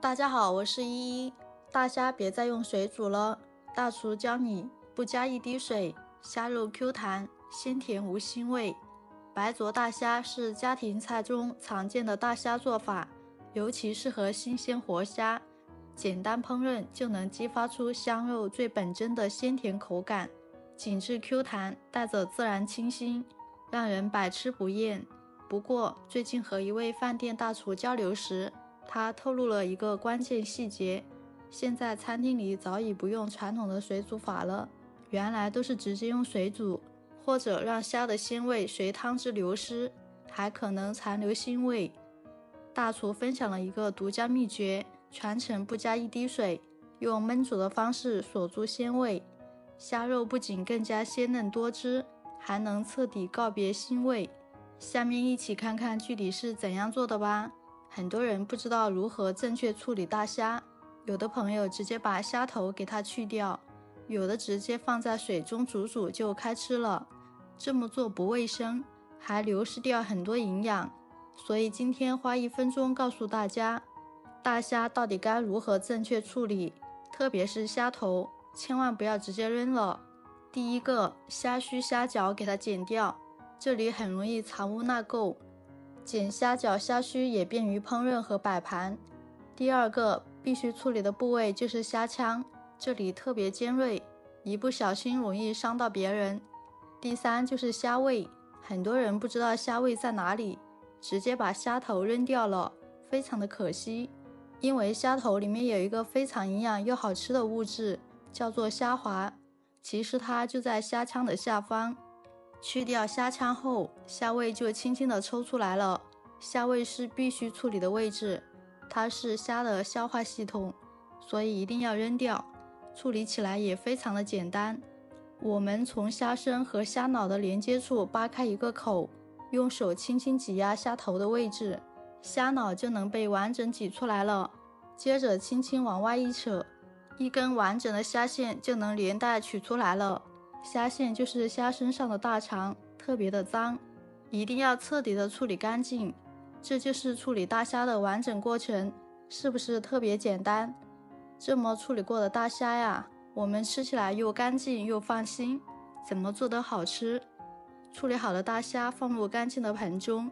大家好，我是依依。大虾别再用水煮了，大厨教你不加一滴水，虾肉 Q 弹，鲜甜无腥味。白灼大虾是家庭菜中常见的大虾做法，尤其适合新鲜活虾，简单烹饪就能激发出香肉最本真的鲜甜口感，紧致 Q 弹，带着自然清新，让人百吃不厌。不过，最近和一位饭店大厨交流时，他透露了一个关键细节，现在餐厅里早已不用传统的水煮法了，原来都是直接用水煮，或者让虾的鲜味随汤汁流失，还可能残留腥味。大厨分享了一个独家秘诀，全程不加一滴水，用焖煮的方式锁住鲜味，虾肉不仅更加鲜嫩多汁，还能彻底告别腥味。下面一起看看具体是怎样做的吧。很多人不知道如何正确处理大虾，有的朋友直接把虾头给它去掉，有的直接放在水中煮就开吃了。这么做不卫生，还流失掉很多营养。所以今天花1分钟告诉大家，大虾到底该如何正确处理，特别是虾头，千万不要直接扔了。第一个，虾须虾脚给它剪掉，这里很容易藏污纳垢，剪虾脚虾须也便于烹饪和摆盘。第二个必须处理的部位就是虾腔，这里特别尖锐，一不小心容易伤到别人。第三就是虾胃，很多人不知道虾胃在哪里，直接把虾头扔掉了，非常的可惜。因为虾头里面有一个非常营养又好吃的物质，叫做虾滑，其实它就在虾腔的下方。去掉虾腔后，虾胃就轻轻地抽出来了。虾胃是必须处理的位置，它是虾的消化系统，所以一定要扔掉。处理起来也非常的简单，我们从虾身和虾脑的连接处扒开一个口，用手轻轻挤压虾头的位置，虾脑就能被完整挤出来了。接着轻轻往外一扯，一根完整的虾线就能连带取出来了。虾线就是虾身上的大肠，特别的脏，一定要彻底的处理干净。这就是处理大虾的完整过程，是不是特别简单？这么处理过的大虾呀，我们吃起来又干净又放心，怎么做都好吃。处理好的大虾放入干净的盆中，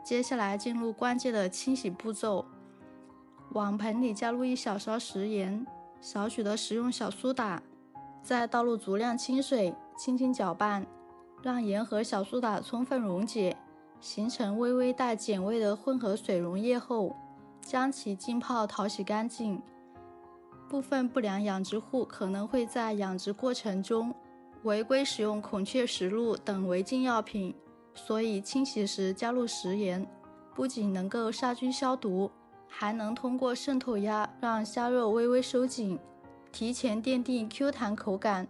接下来进入关键的清洗步骤。往盆里加入1小勺食盐，少许的食用小苏打，再倒入足量清水，轻轻搅拌，让盐和小苏打充分溶解，形成微微带碱味的混合水溶液后，将其浸泡淘洗干净。部分不良养殖户可能会在养殖过程中违规使用孔雀石露等违禁药品，所以清洗时加入食盐，不仅能够杀菌消毒，还能通过渗透压让虾肉微微收紧，提前奠定 Q 弹口感。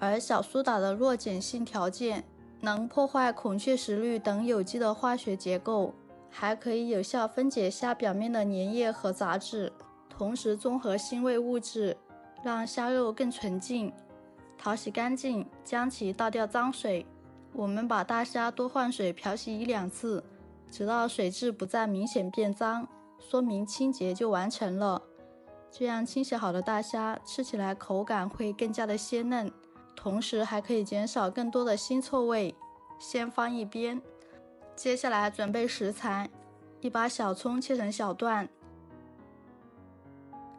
而小苏打的弱碱性条件能破坏孔雀石绿等有机的化学结构，还可以有效分解虾表面的粘液和杂质，同时中和腥味物质，让虾肉更纯净。淘洗干净，将其倒掉脏水。我们把大虾多换水漂洗1-2次，直到水质不再明显变脏，说明清洁就完成了。这样清洗好的大虾吃起来口感会更加的鲜嫩，同时还可以减少更多的腥臭味。先放一边。接下来准备食材：一把小葱切成小段，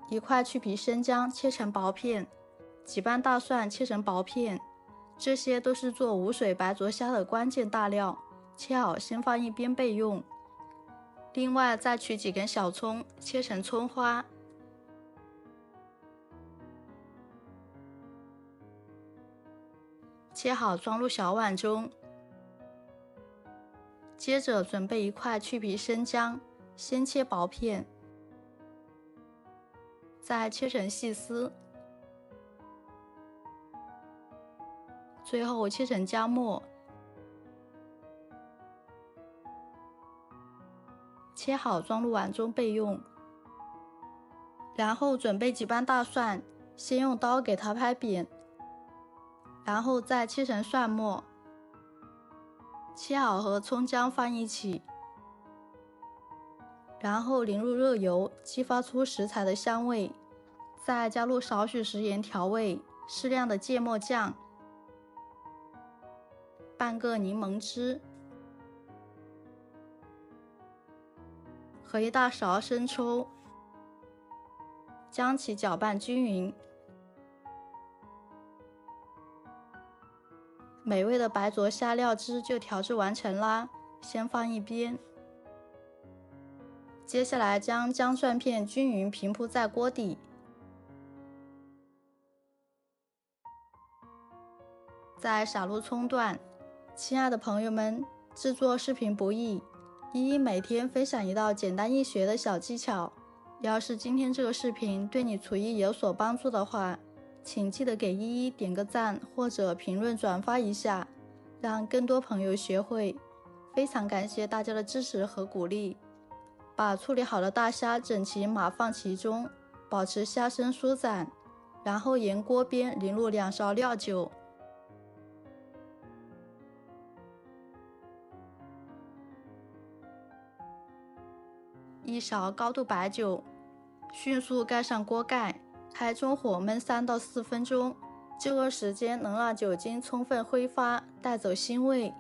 一块去皮生姜切成薄片，几瓣大蒜切成薄片，这些都是做无水白灼虾的关键大料，切好先放一边备用。另外再取几根小葱切成葱花，切好装入小碗中。接着准备一块去皮生姜，先切薄片，再切成细丝，最后切成姜末。切好装入碗中备用。然后准备几瓣大蒜，先用刀给它拍扁，然后再切成蒜末，切好和葱姜放一起。然后淋入热油，激发出食材的香味，再加入少许食盐调味，适量的芥末酱，半个柠檬汁和1大勺生抽，将其搅拌均匀。美味的白灼虾料汁就调制完成啦，先放一边。接下来将姜蒜片均匀平铺在锅底，再撒入葱段。亲爱的朋友们，制作视频不易，依依每天分享一道简单易学的小技巧。要是今天这个视频对你厨艺有所帮助的话，请记得给依依点个赞或者评论转发一下，让更多朋友学会。非常感谢大家的支持和鼓励。把处理好的大虾整齐码放其中，保持虾身舒展，然后沿锅边淋入2勺料酒，1勺高度白酒，迅速盖上锅盖，开中火焖3到4分钟。这个时间能让酒精充分挥发，带走腥味。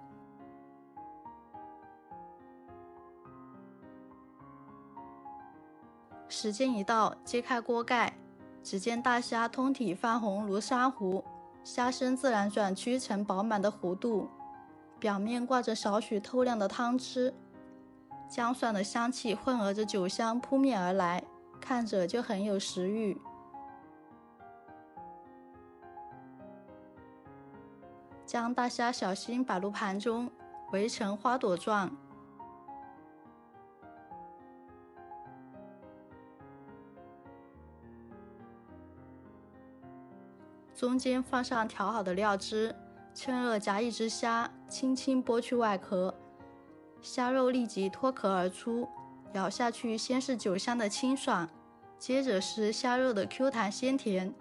时间一到，揭开锅盖，只见大虾通体泛红如珊瑚，虾身自然转曲成饱满的弧度，表面挂着少许透亮的汤汁，姜蒜的香气混合着酒香扑面而来，看着就很有食欲。将大虾小心摆入盘中，围成花朵状。中间放上调好的料汁，趁热夹1只虾，轻轻剥去外壳，虾肉立即脱壳而出，咬下去先是酒香的清爽，接着是虾肉的 Q 弹鲜甜，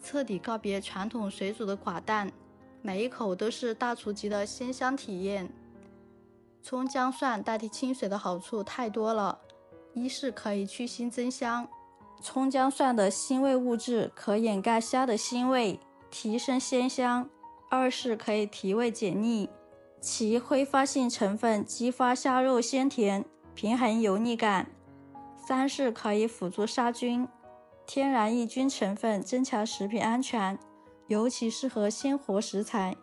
彻底告别传统水煮的寡淡，每一口都是大厨级的鲜香体验。葱姜蒜代替清水的好处太多了，一是可以去腥增香，葱姜蒜的腥味物质可掩盖虾的腥味，提升鲜香；二是可以提味解腻，其挥发性成分激发虾肉鲜甜，平衡油腻感；三是可以辅助杀菌，天然抑菌成分增强食品安全，尤其适合鲜活食材。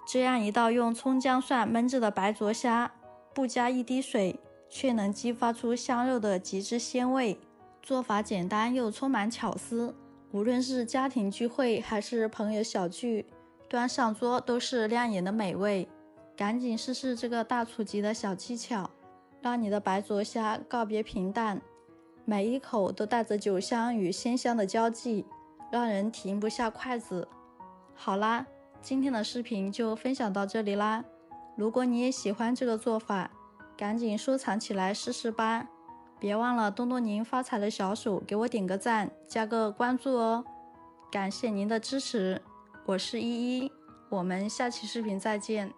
这样一道用葱姜蒜焖制的白灼虾，不加一滴水，却能激发出香肉的极致鲜味。做法简单又充满巧思，无论是家庭聚会还是朋友小聚，端上桌都是亮眼的美味。赶紧试试这个大厨级的小技巧，让你的白灼虾告别平淡，每一口都带着酒香与鲜香的交际，让人停不下筷子。好啦，今天的视频就分享到这里啦。如果你也喜欢这个做法，赶紧收藏起来试试吧。别忘了动动您发财的小手，给我点个赞，加个关注哦。感谢您的支持，我是依依，我们下期视频再见。